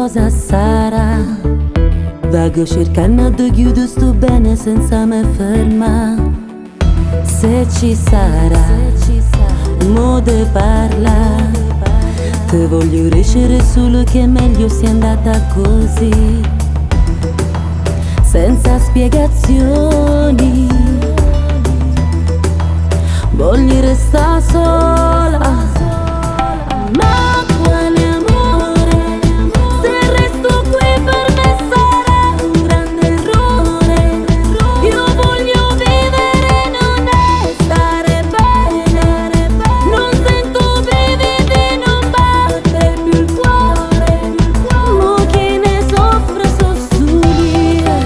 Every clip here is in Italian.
cosa sarà. Vago cercando di chiudere sto bene senza me ferma. Se ci sarà, mo de parla. Te voglio riuscire solo che è meglio sia andata così, senza spiegazioni. Voglio restare sola. Ma quale amore, se resto qui per me sarà un grande errore. Io voglio vivere e non è stare bene. Non sento brividi, non batte più il cuore. Mo chi ne soffre so subire.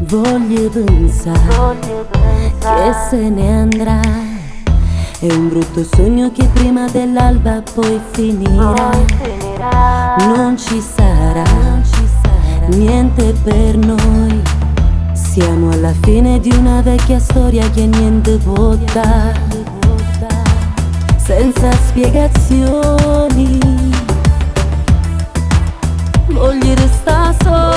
Voglio pensare che se ne andrà. È un brutto sogno che prima dell'alba poi finirà. Non ci sarà niente per noi. Siamo alla fine di una vecchia storia che niente può dare, senza spiegazioni. Voglio restare sola.